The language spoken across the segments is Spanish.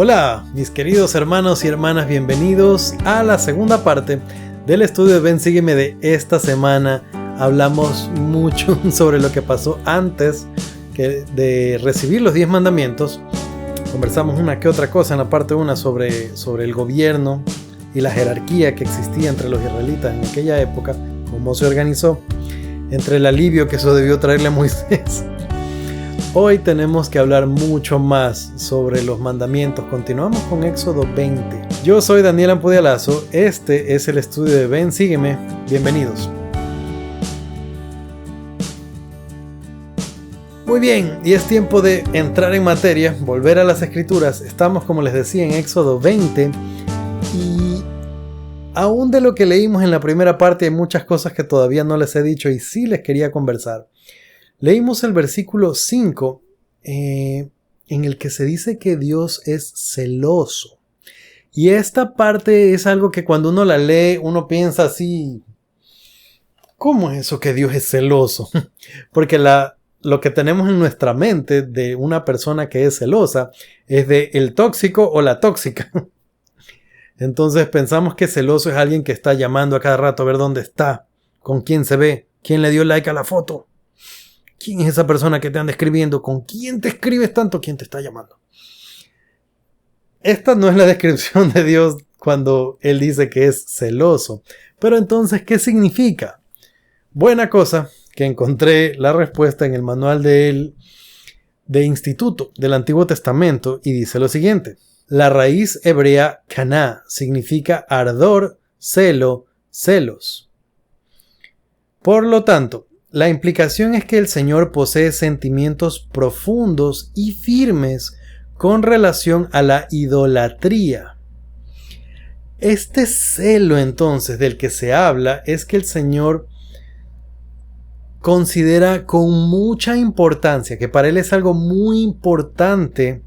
Hola, mis queridos hermanos y hermanas, bienvenidos a la segunda parte del estudio de Ven Sígueme de esta semana. Hablamos mucho sobre lo que pasó antes de recibir los 10 mandamientos. Conversamos una que otra cosa en la parte 1 sobre el gobierno y la jerarquía que existía entre los israelitas en aquella época, cómo se organizó, entre el alivio que eso debió traerle a Moisés. Hoy tenemos que hablar mucho más sobre los mandamientos. Continuamos con Éxodo 20. Yo soy Daniel Ampudialazo. Este es el estudio de Ven Sígueme. Bienvenidos. Muy bien, y es tiempo de entrar en materia, volver a las escrituras. Estamos, como les decía, en Éxodo 20. Y aún de lo que leímos en la primera parte hay muchas cosas que todavía no les he dicho y sí les quería conversar. Leímos el versículo 5 en el que se dice que Dios es celoso. Y esta parte es algo que cuando uno la lee, uno piensa así, ¿cómo es eso que Dios es celoso? Porque lo que tenemos en nuestra mente de una persona que es celosa es de el tóxico o la tóxica. Entonces pensamos que celoso es alguien que está llamando a cada rato a ver dónde está, con quién se ve, quién le dio like a la foto. ¿Quién es esa persona que te anda escribiendo? ¿Con quién te escribes tanto? ¿Quién te está llamando? Esta no es la descripción de Dios cuando Él dice que es celoso. Pero entonces, ¿qué significa? Buena cosa que encontré la respuesta en el manual de Instituto del Antiguo Testamento y dice lo siguiente. La raíz hebrea caná significa ardor, celo, celos. Por lo tanto, la implicación es que el Señor posee sentimientos profundos y firmes con relación a la idolatría. Este celo entonces del que se habla es que el Señor considera con mucha importancia, que para Él es algo muy importante,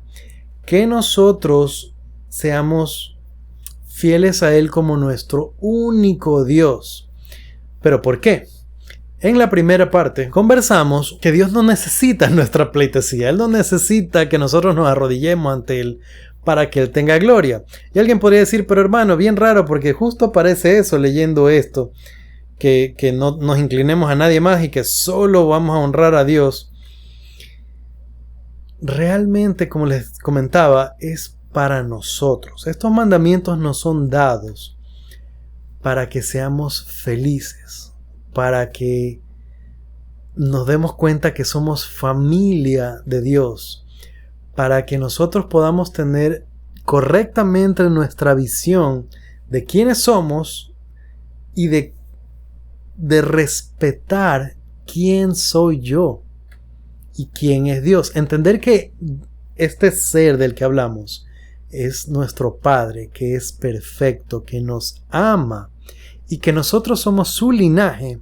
que nosotros seamos fieles a Él como nuestro único Dios. ¿Pero por qué? En la primera parte conversamos que Dios no necesita nuestra pleitesía. Él no necesita que nosotros nos arrodillemos ante Él para que Él tenga gloria. Y alguien podría decir, pero hermano, bien raro porque justo aparece eso leyendo esto, que no nos inclinemos a nadie más y que solo vamos a honrar a Dios. Realmente, como les comentaba, es para nosotros. Estos mandamientos nos son dados para que seamos felices. Para que nos demos cuenta que somos familia de Dios, para que nosotros podamos tener correctamente nuestra visión de quiénes somos y de respetar quién soy yo y quién es Dios. Entender que este ser del que hablamos es nuestro Padre, que es perfecto, que nos ama, y que nosotros somos su linaje,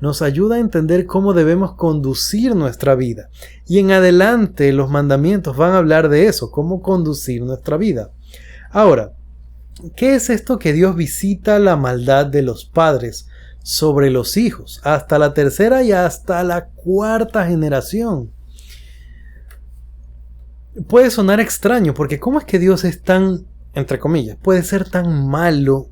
nos ayuda a entender cómo debemos conducir nuestra vida. Y en adelante los mandamientos van a hablar de eso, cómo conducir nuestra vida. Ahora, ¿qué es esto que Dios visita la maldad de los padres sobre los hijos, hasta la tercera y hasta la cuarta generación? Puede sonar extraño, porque ¿cómo es que Dios es tan, entre comillas, puede ser tan malo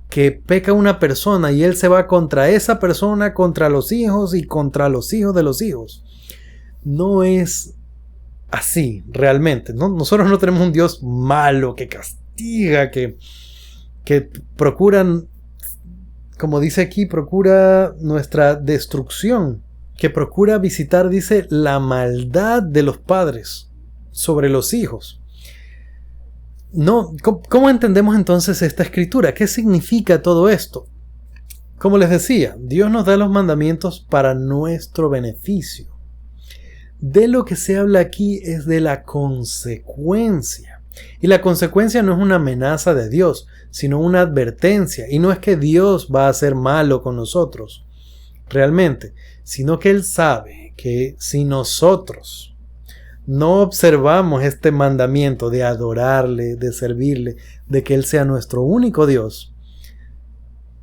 que peca una persona y Él se va contra esa persona, contra los hijos y contra los hijos de los hijos? No es así realmente. Nosotros no tenemos un Dios malo que castiga, que procura, como dice aquí, procura nuestra destrucción, que procura visitar, dice, la maldad de los padres sobre los hijos. No, ¿cómo entendemos entonces esta escritura? ¿Qué significa todo esto? Como les decía, Dios nos da los mandamientos para nuestro beneficio. De lo que se habla aquí es de la consecuencia. Y la consecuencia no es una amenaza de Dios, sino una advertencia. Y no es que Dios va a ser malo con nosotros, realmente, sino que Él sabe que si nosotros no observamos este mandamiento de adorarle, de servirle, de que Él sea nuestro único Dios.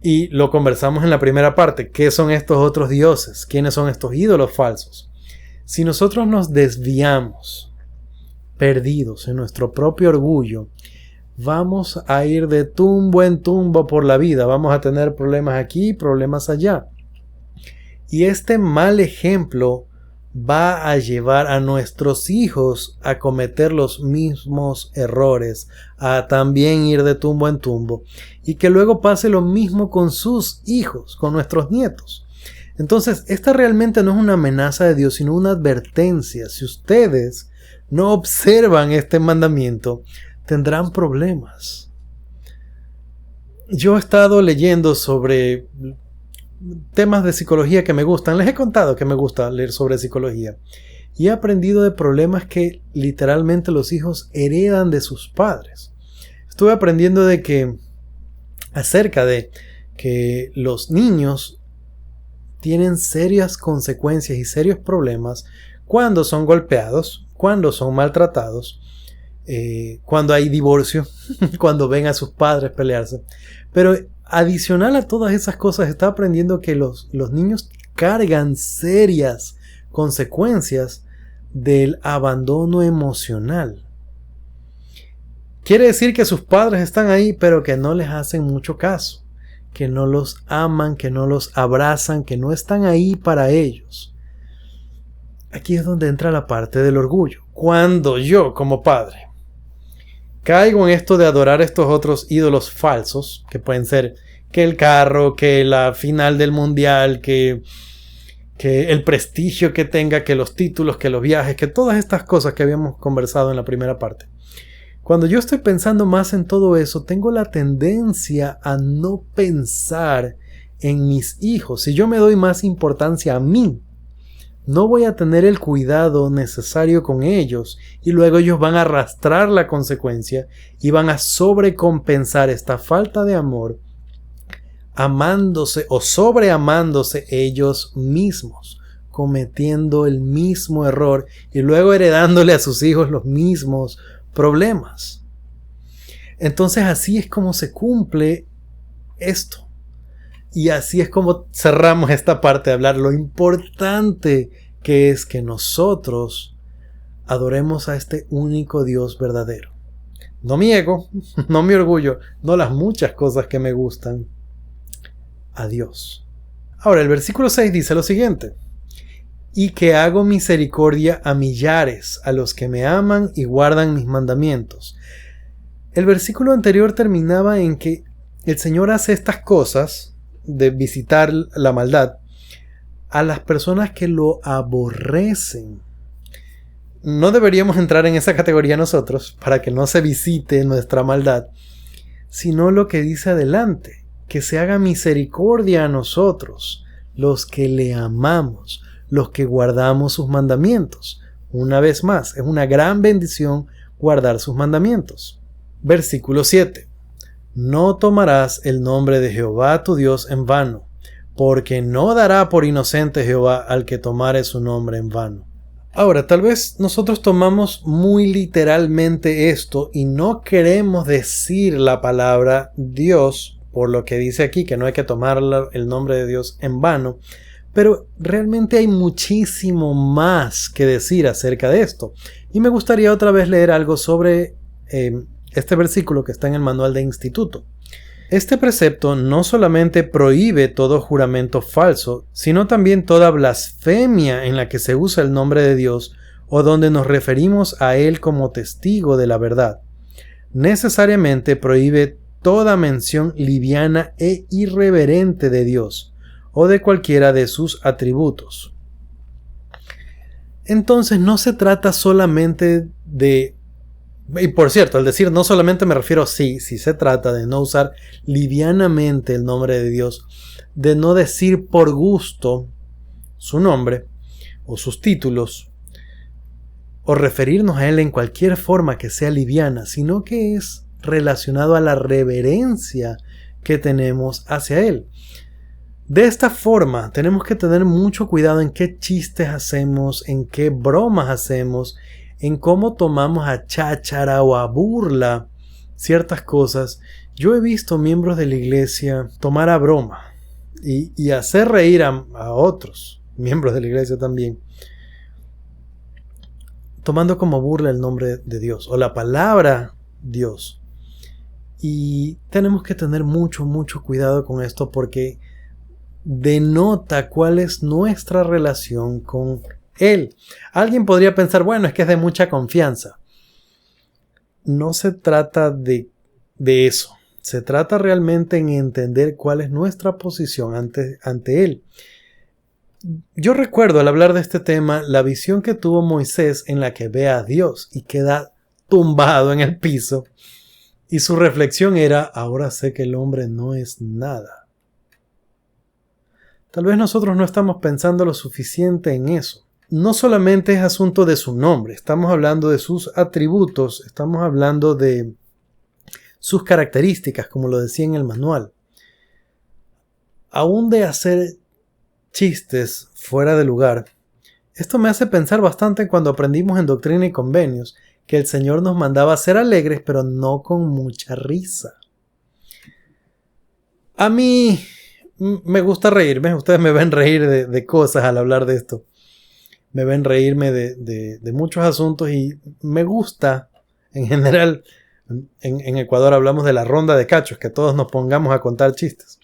Y lo conversamos en la primera parte. ¿Qué son estos otros dioses? ¿Quiénes son estos ídolos falsos? Si nosotros nos desviamos perdidos en nuestro propio orgullo, vamos a ir de tumbo en tumbo por la vida. Vamos a tener problemas aquí, problemas allá. Y este mal ejemplo va a llevar a nuestros hijos a cometer los mismos errores, a también ir de tumbo en tumbo, y que luego pase lo mismo con sus hijos, con nuestros nietos. Entonces, esta realmente no es una amenaza de Dios, sino una advertencia. Si ustedes no observan este mandamiento, tendrán problemas. Yo he estado leyendo sobre temas de psicología que me gustan. Les he contado que me gusta leer sobre psicología. Y he aprendido de problemas que literalmente los hijos heredan de sus padres. Estuve aprendiendo acerca de que los niños tienen serias consecuencias y serios problemas cuando son golpeados, cuando son maltratados, cuando hay divorcio, cuando ven a sus padres pelearse. Pero adicional a todas esas cosas, está aprendiendo que los niños cargan serias consecuencias del abandono emocional. Quiere decir que sus padres están ahí, pero que no les hacen mucho caso, que no los aman, que no los abrazan, que no están ahí para ellos. Aquí es donde entra la parte del orgullo. Cuando yo, como padre, caigo en esto de adorar estos otros ídolos falsos, que pueden ser que el carro, que la final del mundial, que el prestigio que tenga, que los títulos, que los viajes, que todas estas cosas que habíamos conversado en la primera parte. Cuando yo estoy pensando más en todo eso, tengo la tendencia a no pensar en mis hijos. Si yo me doy más importancia a mí, no voy a tener el cuidado necesario con ellos, y luego ellos van a arrastrar la consecuencia y van a sobrecompensar esta falta de amor amándose o sobreamándose ellos mismos, cometiendo el mismo error y luego heredándole a sus hijos los mismos problemas. Entonces así es como se cumple esto. Y así es como cerramos esta parte de hablar lo importante que es que nosotros adoremos a este único Dios verdadero. No mi ego, no mi orgullo, no las muchas cosas que me gustan. A Dios. Ahora el versículo 6 dice lo siguiente: y que hago misericordia a millares, a los que me aman y guardan mis mandamientos. El versículo anterior terminaba en que el Señor hace estas cosas de visitar la maldad a las personas que lo aborrecen. No deberíamos entrar en esa categoría nosotros para que no se visite nuestra maldad, sino lo que dice adelante, que se haga misericordia a nosotros, los que le amamos, los que guardamos sus mandamientos. Una vez más, es una gran bendición guardar sus mandamientos. Versículo 7. No tomarás el nombre de Jehová tu Dios en vano, porque no dará por inocente Jehová al que tomare su nombre en vano. Ahora, tal vez nosotros tomamos muy literalmente esto y no queremos decir la palabra Dios, por lo que dice aquí, que no hay que tomar el nombre de Dios en vano, pero realmente hay muchísimo más que decir acerca de esto. Y me gustaría otra vez leer algo sobre este versículo que está en el manual de instituto. Este precepto no solamente prohíbe todo juramento falso, sino también toda blasfemia en la que se usa el nombre de Dios o donde nos referimos a Él como testigo de la verdad. Necesariamente prohíbe toda mención liviana e irreverente de Dios o de cualquiera de sus atributos. Entonces no se trata solamente de... Y por cierto, al decir no solamente me refiero sí se trata de no usar livianamente el nombre de Dios, de no decir por gusto su nombre o sus títulos o referirnos a Él en cualquier forma que sea liviana, sino que es relacionado a la reverencia que tenemos hacia Él. De esta forma tenemos que tener mucho cuidado en qué chistes hacemos, en qué bromas hacemos, en cómo tomamos a cháchara o a burla ciertas cosas. Yo he visto miembros de la iglesia tomar a broma y hacer reír a otros miembros de la iglesia también, tomando como burla el nombre de Dios o la palabra Dios. Y tenemos que tener mucho cuidado con esto porque denota cuál es nuestra relación con Él. Alguien podría pensar, bueno, es que es de mucha confianza. No se trata de eso. Se trata realmente en entender cuál es nuestra posición ante Él. Yo recuerdo al hablar de este tema la visión que tuvo Moisés en la que ve a Dios y queda tumbado en el piso. Y su reflexión era, ahora sé que el hombre no es nada. Tal vez nosotros no estamos pensando lo suficiente en eso. No solamente es asunto de su nombre, estamos hablando de sus atributos, estamos hablando de sus características, como lo decía en el manual. Aún de hacer chistes fuera de lugar, esto me hace pensar bastante cuando aprendimos en Doctrina y Convenios que el Señor nos mandaba a ser alegres, pero no con mucha risa. A mí me gusta reírme, ustedes me ven reír de cosas al hablar de esto. Me ven reírme de muchos asuntos y me gusta, en general, en Ecuador hablamos de la ronda de cachos, que todos nos pongamos a contar chistes.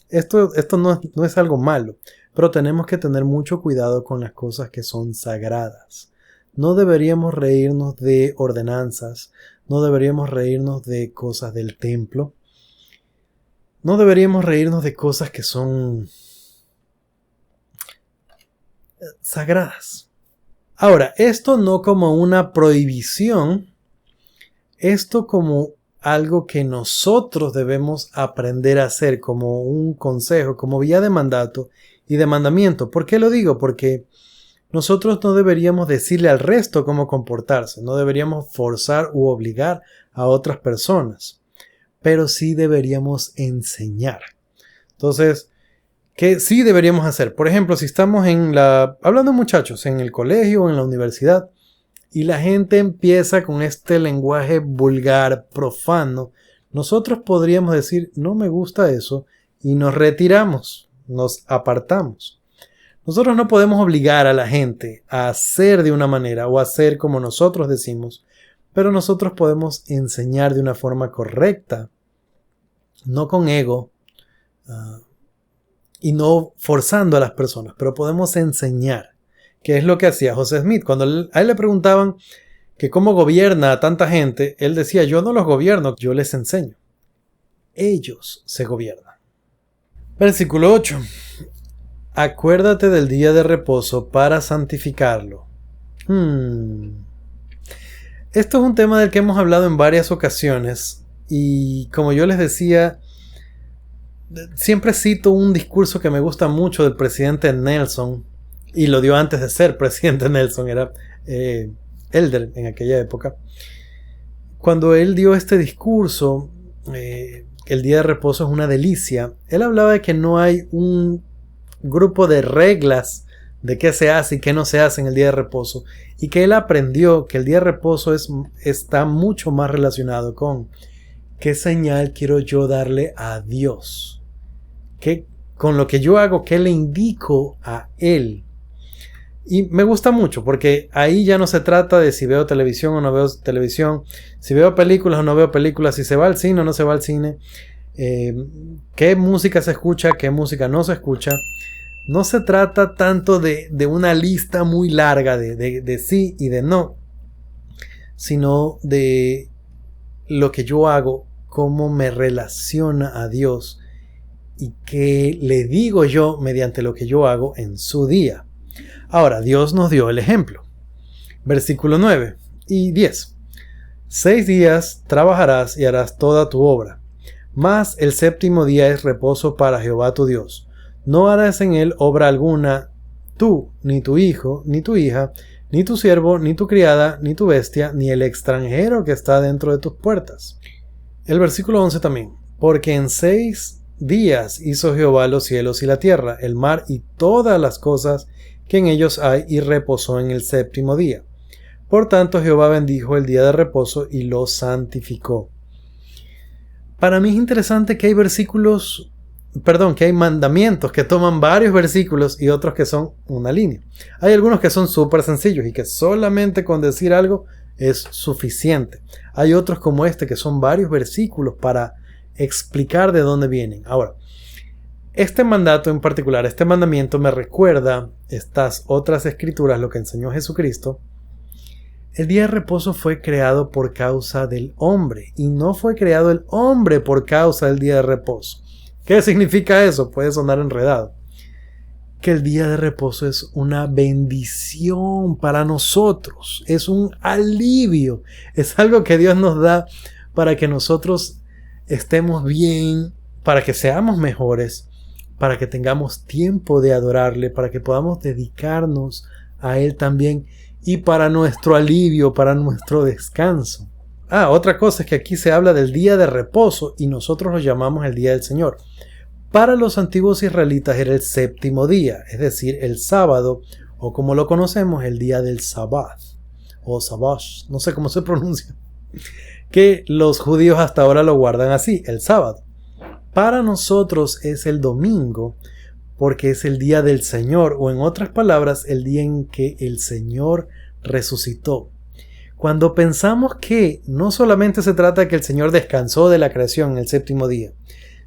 Esto no es algo malo, pero tenemos que tener mucho cuidado con las cosas que son sagradas. No deberíamos reírnos de ordenanzas, no deberíamos reírnos de cosas del templo, no deberíamos reírnos de cosas que son sagradas. Ahora, esto no como una prohibición, esto como algo que nosotros debemos aprender a hacer como un consejo, como vía de mandato y de mandamiento. ¿Por qué lo digo? Porque nosotros no deberíamos decirle al resto cómo comportarse, no deberíamos forzar u obligar a otras personas, pero sí deberíamos enseñar. Entonces, ¿qué sí deberíamos hacer? Por ejemplo, si estamos hablando de muchachos, en el colegio o en la universidad, y la gente empieza con este lenguaje vulgar, profano, nosotros podríamos decir, no me gusta eso, y nos retiramos, nos apartamos. Nosotros no podemos obligar a la gente a hacer de una manera o a hacer como nosotros decimos, pero nosotros podemos enseñar de una forma correcta, no con ego, y no forzando a las personas, pero podemos enseñar, que es lo que hacía José Smith. Cuando a él le preguntaban que cómo gobierna a tanta gente, él decía, yo no los gobierno, yo les enseño. Ellos se gobiernan. Versículo 8. Acuérdate del día de reposo para santificarlo. Esto es un tema del que hemos hablado en varias ocasiones y como yo les decía, siempre cito un discurso que me gusta mucho del presidente Nelson, y lo dio antes de ser presidente Nelson, era elder en aquella época. Cuando él dio este discurso, el día de reposo es una delicia, él hablaba de que no hay un grupo de reglas de qué se hace y qué no se hace en el día de reposo, y que él aprendió que el día de reposo está mucho más relacionado con qué señal quiero yo darle a Dios, con lo que yo hago, qué le indico a Él. Y me gusta mucho porque ahí ya no se trata de si veo televisión o no veo televisión, si veo películas o no veo películas, si se va al cine o no se va al cine, qué música se escucha, qué música no se escucha. No se trata tanto de una lista muy larga de sí y de no, sino de lo que yo hago, cómo me relaciona a Dios y qué le digo yo mediante lo que yo hago en su día. Ahora, Dios nos dio el ejemplo. Versículo 9 y 10. 6 días trabajarás y harás toda tu obra, mas el séptimo día es reposo para Jehová tu Dios. No harás en él obra alguna, tú, ni tu hijo, ni tu hija, ni tu siervo, ni tu criada, ni tu bestia, ni el extranjero que está dentro de tus puertas. El versículo 11 también. Porque en 6 días hizo Jehová los cielos y la tierra, el mar y todas las cosas que en ellos hay, y reposó en el séptimo día. Por tanto, Jehová bendijo el día de reposo y lo santificó. Para mí es interesante que hay versículos que hay mandamientos que toman varios versículos y otros que son una línea. Hay algunos que son súper sencillos y que solamente con decir algo es suficiente. Hay otros como este que son varios versículos para explicar de dónde vienen. Ahora, este mandato en particular, este mandamiento me recuerda estas otras escrituras, lo que enseñó Jesucristo. El día de reposo fue creado por causa del hombre y no fue creado el hombre por causa del día de reposo. ¿Qué significa eso? Puede sonar enredado. Que el día de reposo es una bendición para nosotros, es un alivio, es algo que Dios nos da para que nosotros estemos bien, para que seamos mejores, para que tengamos tiempo de adorarle, para que podamos dedicarnos a Él también y para nuestro alivio, para nuestro descanso. Otra cosa es que aquí se habla del día de reposo y nosotros lo llamamos el día del Señor. Para los antiguos israelitas era el séptimo día, es decir, el sábado, o como lo conocemos, el día del Sabbath, o Sabash, no sé cómo se pronuncia, que los judíos hasta ahora lo guardan así, el sábado. Para nosotros es el domingo, porque es el día del Señor, o en otras palabras, el día en que el Señor resucitó. Cuando pensamos que no solamente se trata de que el Señor descansó de la creación en el séptimo día,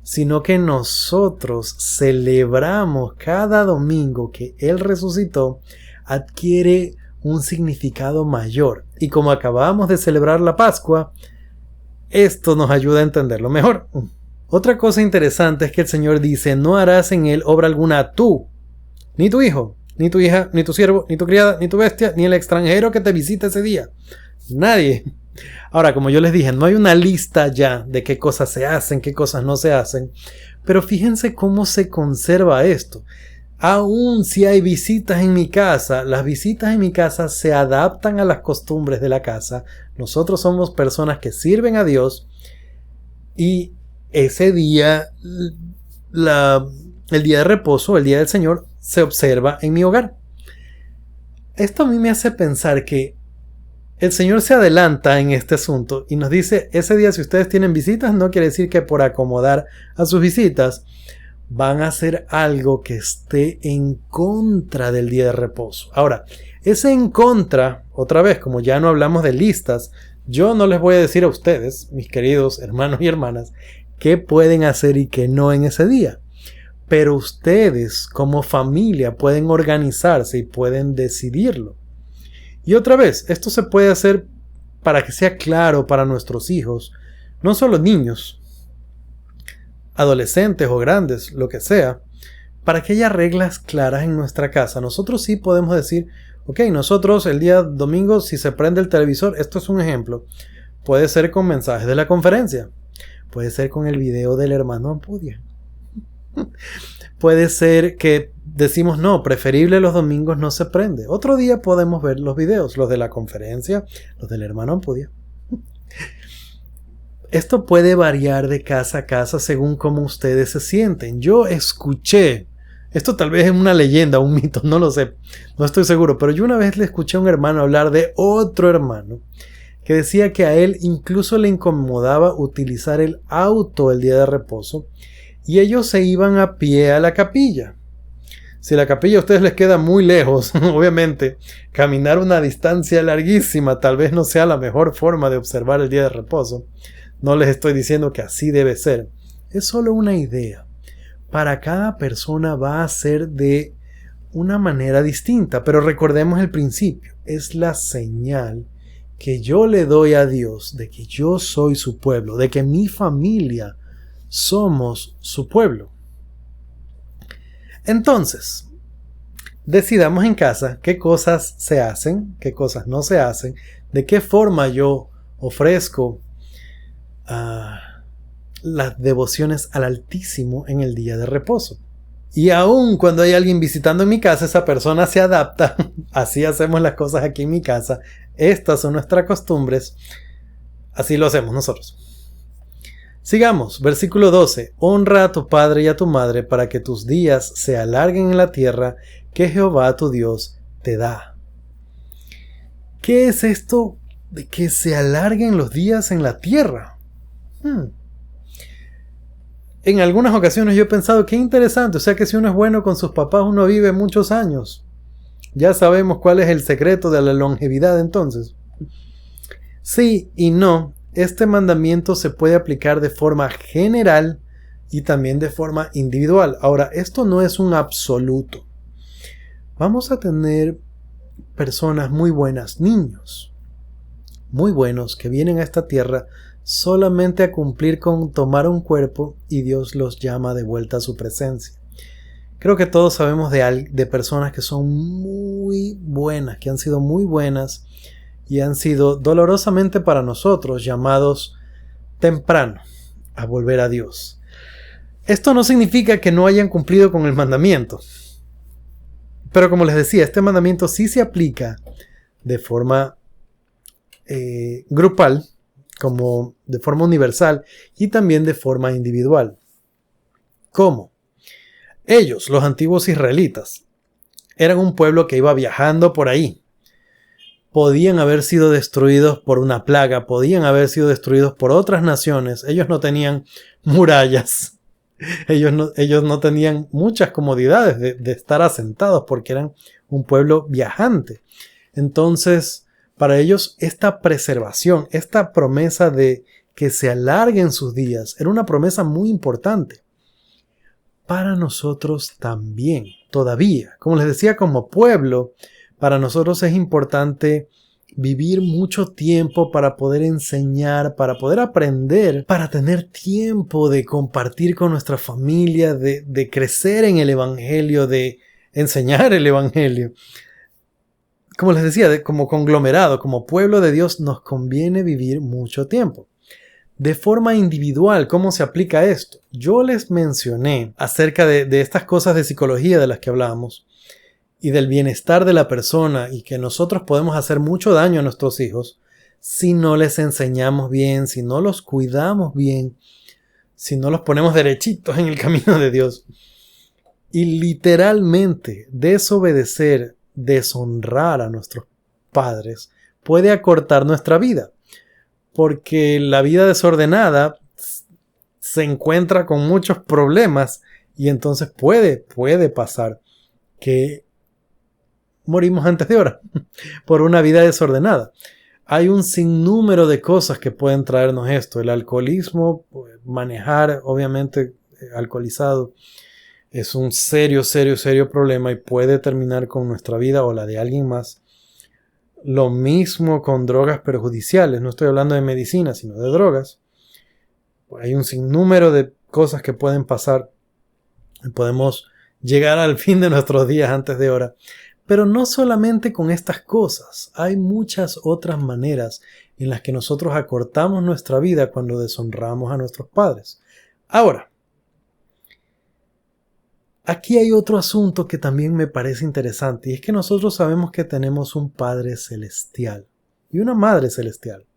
sino que nosotros celebramos cada domingo que Él resucitó, adquiere un significado mayor. Y como acabamos de celebrar la Pascua, esto nos ayuda a entenderlo mejor. Otra cosa interesante es que el Señor dice, no harás en él obra alguna tú, ni tu hijo, ni tu hija, ni tu siervo, ni tu criada, ni tu bestia, ni el extranjero que te visite ese día. Nadie. Ahora, como yo les dije, no hay una lista ya de qué cosas se hacen, qué cosas no se hacen, pero fíjense cómo se conserva esto. Aún si hay visitas en mi casa, las visitas en mi casa se adaptan a las costumbres de la casa. Nosotros somos personas que sirven a Dios y ese día, el día de reposo, el día del Señor, se observa en mi hogar. Esto a mí me hace pensar que el Señor se adelanta en este asunto y nos dice, ese día si ustedes tienen visitas, no quiere decir que por acomodar a sus visitas van a hacer algo que esté en contra del día de reposo. Ahora, ese en contra, otra vez, como ya no hablamos de listas, yo no les voy a decir a ustedes, mis queridos hermanos y hermanas, qué pueden hacer y qué no en ese día. Pero ustedes como familia pueden organizarse y pueden decidirlo. Y otra vez, esto se puede hacer para que sea claro para nuestros hijos, no solo niños, adolescentes o grandes, lo que sea, para que haya reglas claras en nuestra casa. Nosotros sí podemos decir, ok, nosotros el día domingo si se prende el televisor, esto es un ejemplo, puede ser con mensajes de la conferencia, puede ser con el video del hermano Ampudia. Puede ser que decimos no, preferible los domingos no se prende. Otro día podemos ver los videos, los de la conferencia, los del hermano Ampudia. Esto puede variar de casa a casa según cómo ustedes se sienten. Yo escuché, esto tal vez es una leyenda, un mito, no lo sé, no estoy seguro, pero yo una vez le escuché a un hermano hablar de otro hermano que decía que a él incluso le incomodaba utilizar el auto el día de reposo y ellos se iban a pie a la capilla. Si la capilla a ustedes les queda muy lejos, obviamente, caminar una distancia larguísima tal vez no sea la mejor forma de observar el día de reposo. No les estoy diciendo que así debe ser. Es solo una idea. Para cada persona va a ser de una manera distinta, pero recordemos el principio. Es la señal que yo le doy a Dios de que yo soy su pueblo, de que mi familia somos su pueblo. Entonces, decidamos en casa qué cosas se hacen, qué cosas no se hacen, de qué forma yo ofrezco las devociones al Altísimo en el día de reposo. Y aun cuando hay alguien visitando en mi casa, esa persona se adapta. Así hacemos las cosas aquí en mi casa. Estas son nuestras costumbres. Así lo hacemos nosotros. Sigamos, versículo 12. Honra a tu padre y a tu madre para que tus días se alarguen en la tierra que Jehová tu Dios te da. ¿Qué es esto de que se alarguen los días en la tierra? en algunas ocasiones yo he pensado, qué interesante, o sea que si uno es bueno con sus papás, uno vive muchos años. Ya sabemos cuál es el secreto de la longevidad entonces. Sí y no, este mandamiento se puede aplicar de forma general y también de forma individual. Ahora, esto no es un absoluto. Vamos a tener personas muy buenas, niños muy buenos que vienen a esta tierra solamente a cumplir con tomar un cuerpo y Dios los llama de vuelta a su presencia. Creo que todos sabemos de personas que son muy buenas, que han sido muy buenas y han sido dolorosamente para nosotros llamados temprano a volver a Dios. Esto no significa que no hayan cumplido con el mandamiento. Pero como les decía, este mandamiento sí se aplica de forma grupal, como de forma universal y también de forma individual. ¿Cómo? Ellos, los antiguos israelitas, eran un pueblo que iba viajando por ahí. Podían haber sido destruidos por una plaga, podían haber sido destruidos por otras naciones. Ellos no tenían murallas. Ellos no tenían muchas comodidades de estar asentados porque eran un pueblo viajante. Entonces, para ellos esta preservación, esta promesa de que se alarguen sus días, era una promesa muy importante. Para nosotros también, todavía, como les decía, como pueblo, para nosotros es importante vivir mucho tiempo para poder enseñar, para poder aprender, para tener tiempo de compartir con nuestra familia, de crecer en el Evangelio, de enseñar el Evangelio. Como les decía, como conglomerado, como pueblo de Dios, nos conviene vivir mucho tiempo. De forma individual, ¿cómo se aplica esto? Yo les mencioné acerca de estas cosas de psicología de las que hablábamos y del bienestar de la persona y que nosotros podemos hacer mucho daño a nuestros hijos si no les enseñamos bien, si no los cuidamos bien, si no los ponemos derechitos en el camino de Dios. Y literalmente desobedecer, deshonrar a nuestros padres puede acortar nuestra vida, porque la vida desordenada se encuentra con muchos problemas y entonces puede pasar que morimos antes de hora por una vida desordenada. Hay un sinnúmero de cosas que pueden traernos esto. El alcoholismo, manejar obviamente alcoholizado, es un serio problema y puede terminar con nuestra vida o la de alguien más. Lo mismo con drogas perjudiciales. No estoy hablando de medicina, sino de drogas. Hay un sinnúmero de cosas que pueden pasar. Podemos llegar al fin de nuestros días antes de hora. Pero no solamente con estas cosas. Hay muchas otras maneras en las que nosotros acortamos nuestra vida cuando deshonramos a nuestros padres. Ahora, aquí hay otro asunto que también me parece interesante y es que nosotros sabemos que tenemos un Padre Celestial y una Madre Celestial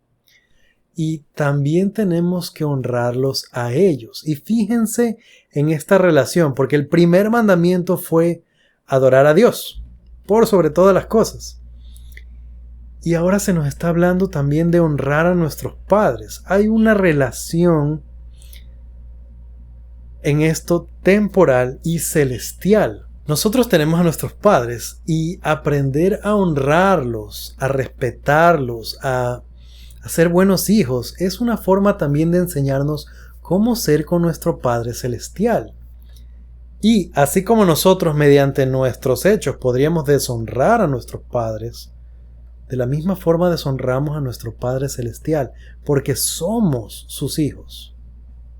y también tenemos que honrarlos a ellos. Y fíjense en esta relación, porque el primer mandamiento fue adorar a Dios por sobre todas las cosas. Y ahora se nos está hablando también de honrar a nuestros padres. Hay una relación en esto temporal y celestial. Nosotros tenemos a nuestros padres y aprender a honrarlos, a respetarlos, a ser buenos hijos es una forma también de enseñarnos cómo ser con nuestro Padre Celestial. Y así como nosotros mediante nuestros hechos podríamos deshonrar a nuestros padres, de la misma forma deshonramos a nuestro Padre Celestial, porque somos sus hijos.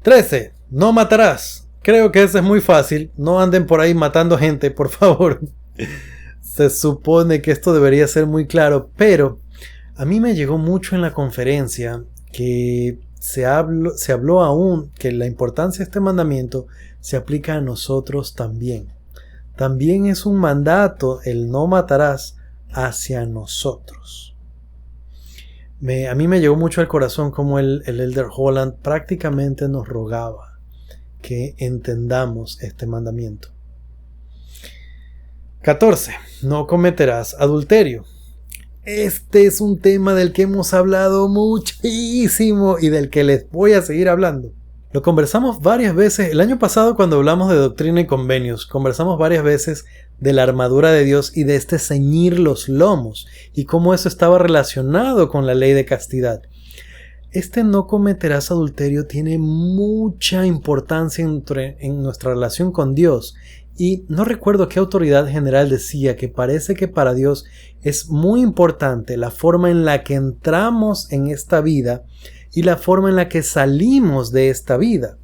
13. No matarás. Creo que ese es muy fácil. No anden por ahí matando gente, por favor. Se supone que esto debería ser muy claro, pero a mí me llegó mucho en la conferencia que se habló aún que la importancia de este mandamiento se aplica a nosotros también. También es un mandato el no matarás hacia nosotros. A mí me llegó mucho al corazón como el Elder Holland prácticamente nos rogaba que entendamos este mandamiento. 14. No cometerás adulterio. Este es un tema del que hemos hablado muchísimo y del que les voy a seguir hablando. Lo conversamos varias veces. El año pasado, cuando hablamos de doctrina y convenios, conversamos varias veces de la armadura de Dios y de este ceñir los lomos y cómo eso estaba relacionado con la ley de castidad. Este no cometerás adulterio tiene mucha importancia en nuestra relación con Dios. Y no recuerdo qué autoridad general decía que parece que para Dios es muy importante la forma en la que entramos en esta vida y la forma en la que salimos de esta vida.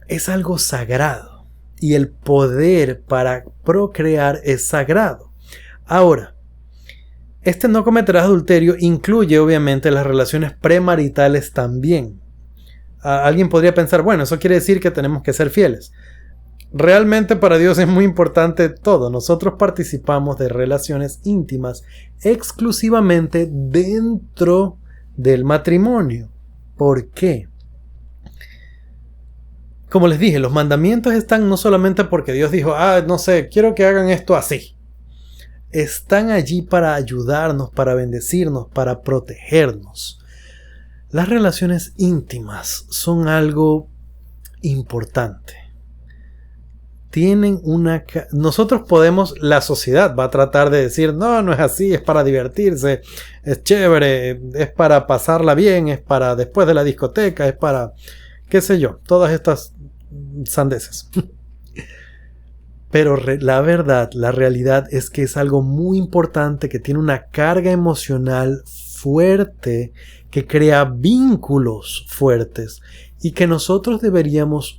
Es algo sagrado y el poder para procrear es sagrado. Ahora, este no cometerás adulterio incluye obviamente las relaciones premaritales también. Alguien podría pensar, bueno, eso quiere decir que tenemos que ser fieles. Realmente para Dios es muy importante todo. Nosotros participamos de relaciones íntimas exclusivamente dentro del matrimonio. ¿Por qué? Como les dije, los mandamientos están no solamente porque Dios dijo, no sé, quiero que hagan esto así. Están allí para ayudarnos, para bendecirnos, para protegernos. Las relaciones íntimas son algo importante. Nosotros podemos, la sociedad va a tratar de decir, no es así, es para divertirse, es chévere, es para pasarla bien, es para después de la discoteca, es para, qué sé yo, todas estas sandeces. Pero la verdad, la realidad es que es algo muy importante, que tiene una carga emocional fuerte, que crea vínculos fuertes y que nosotros deberíamos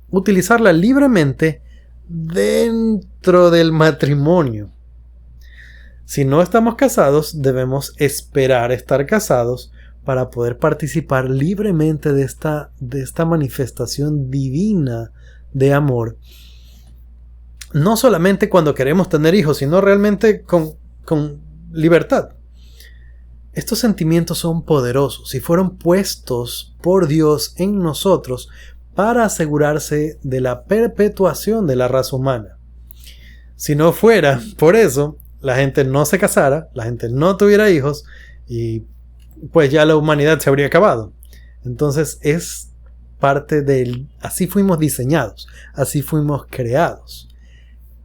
utilizarla libremente dentro del matrimonio. Si no estamos casados, debemos esperar estar casados para poder participar libremente de esta manifestación divina de amor. No solamente cuando queremos tener hijos, sino realmente con libertad. Estos sentimientos son poderosos y fueron puestos por Dios en nosotros para asegurarse de la perpetuación de la raza humana. Si no fuera por eso, la gente no se casara, la gente no tuviera hijos y pues ya la humanidad se habría acabado. Entonces es parte así fuimos diseñados, así fuimos creados.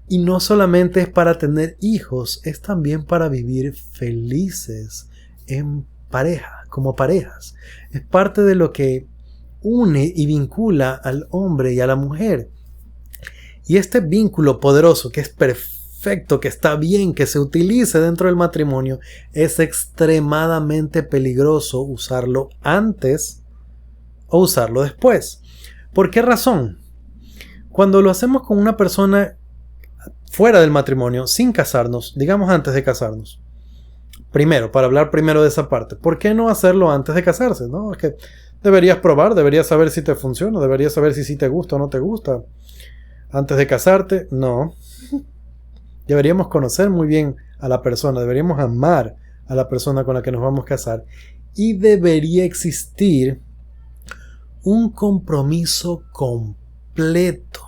Y no solamente es para tener hijos, es también para vivir felices en pareja, como parejas. Es parte de lo que une y vincula al hombre y a la mujer. Y este vínculo poderoso, que es perfecto, que está bien, que se utilice dentro del matrimonio, es extremadamente peligroso usarlo antes o usarlo después. ¿Por qué razón? Cuando lo hacemos con una persona fuera del matrimonio, sin casarnos, digamos antes de casarnos. Primero, para hablar primero de esa parte, ¿por qué no hacerlo antes de casarse? ¿No? Es que deberías probar, deberías saber si te funciona, deberías saber si te gusta o no te gusta. Antes de casarte, no. Deberíamos conocer muy bien a la persona, deberíamos amar a la persona con la que nos vamos a casar y debería existir un compromiso completo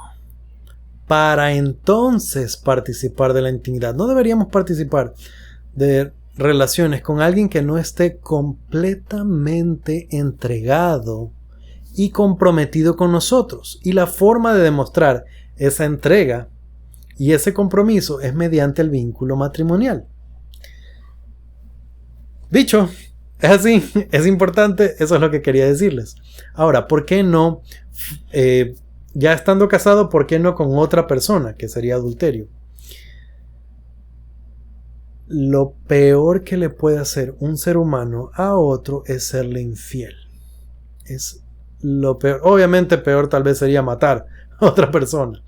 para entonces participar de la intimidad. No deberíamos participar de relaciones con alguien que no esté completamente entregado y comprometido con nosotros. Y la forma de demostrar esa entrega y ese compromiso es mediante el vínculo matrimonial. Dicho, es así, es importante, eso es lo que quería decirles. Ahora, ¿por qué no, ya estando casado, por qué no con otra persona, que sería adulterio? Lo peor que le puede hacer un ser humano a otro es serle infiel. Es lo peor. Obviamente peor tal vez sería matar a otra persona.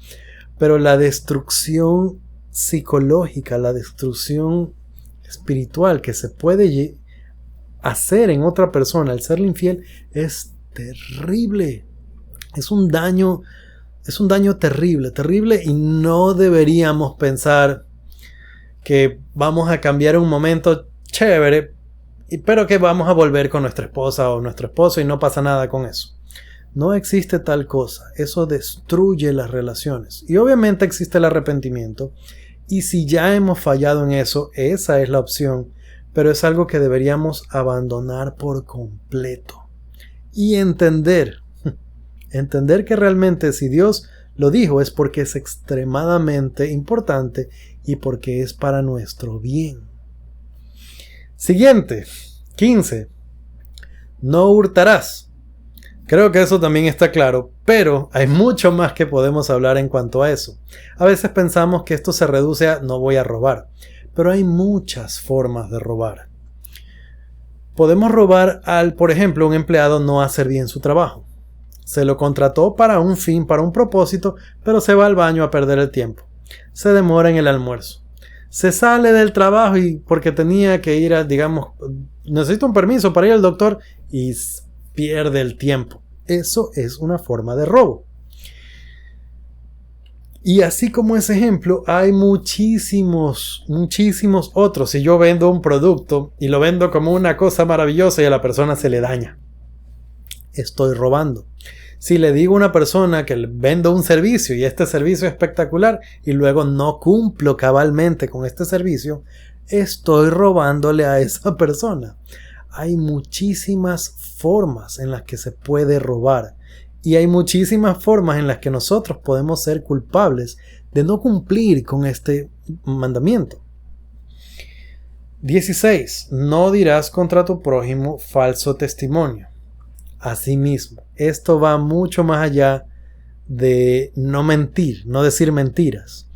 Pero la destrucción psicológica, la destrucción espiritual que se puede hacer en otra persona al serle infiel es terrible. Es un daño terrible, terrible, y no deberíamos pensar que vamos a cambiar un momento chévere, pero que vamos a volver con nuestra esposa o nuestro esposo y no pasa nada con eso. No existe tal cosa. Eso destruye las relaciones. Y obviamente existe el arrepentimiento. Y si ya hemos fallado en eso, esa es la opción. Pero es algo que deberíamos abandonar por completo. y entender que realmente si Dios lo dijo es porque es extremadamente importante y porque es para nuestro bien. Siguiente, 15. No hurtarás. Creo que eso también está claro, pero hay mucho más que podemos hablar en cuanto a eso. A veces pensamos que esto se reduce a no voy a robar, pero hay muchas formas de robar. Podemos robar al, por ejemplo, un empleado no hacer bien su trabajo. Se lo contrató para un fin, para un propósito, pero se va al baño a perder el tiempo. Se demora en el almuerzo. Se sale del trabajo y porque tenía que ir a, digamos, necesita un permiso para ir al doctor y pierde el tiempo. Eso es una forma de robo. Y así como ese ejemplo, hay muchísimos otros. Si yo vendo un producto y lo vendo como una cosa maravillosa y a la persona se le daña, estoy robando. Si le digo a una persona que vendo un servicio y este servicio es espectacular y luego no cumplo cabalmente con este servicio, estoy robándole a esa persona. Hay muchísimas formas en las que se puede robar y hay muchísimas formas en las que nosotros podemos ser culpables de no cumplir con este mandamiento. 16. No dirás contra tu prójimo falso testimonio. Asimismo, esto va mucho más allá de no mentir, no decir mentiras.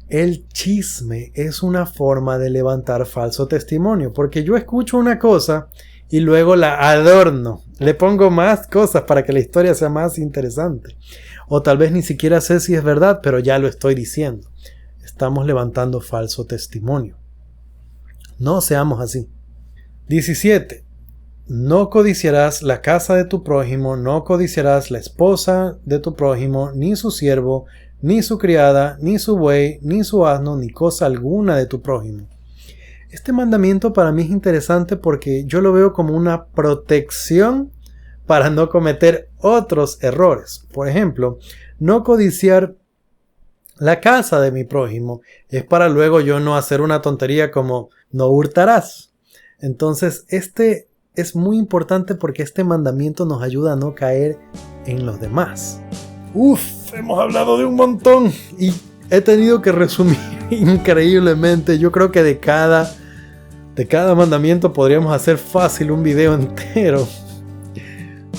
El chisme es una forma de levantar falso testimonio, porque yo escucho una cosa y luego la adorno, le pongo más cosas para que la historia sea más interesante. O tal vez ni siquiera sé si es verdad, pero ya lo estoy diciendo. Estamos levantando falso testimonio. No seamos así. 17. No codiciarás la casa de tu prójimo, no codiciarás la esposa de tu prójimo, ni su siervo, ni su criada, ni su buey, ni su asno, ni cosa alguna de tu prójimo. Este mandamiento para mí es interesante porque yo lo veo como una protección para no cometer otros errores. Por ejemplo, no codiciar la casa de mi prójimo es para luego yo no hacer una tontería como no hurtarás. Entonces, este es muy importante porque este mandamiento nos ayuda a no caer en los demás. Hemos hablado de un montón y he tenido que resumir increíblemente. Yo creo que de cada mandamiento podríamos hacer fácil un video entero.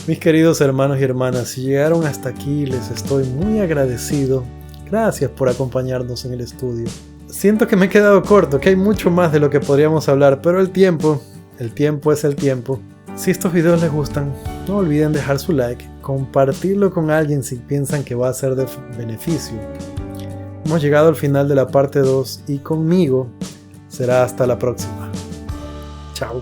Mis queridos hermanos y hermanas, si llegaron hasta aquí, les estoy muy agradecido. Gracias por acompañarnos en el estudio. Siento que me he quedado corto, que hay mucho más de lo que podríamos hablar, pero el tiempo es el tiempo. Si estos videos les gustan, no olviden dejar su like, compartirlo con alguien si piensan que va a ser de beneficio. Hemos llegado al final de la parte 2 y conmigo será hasta la próxima. Chao.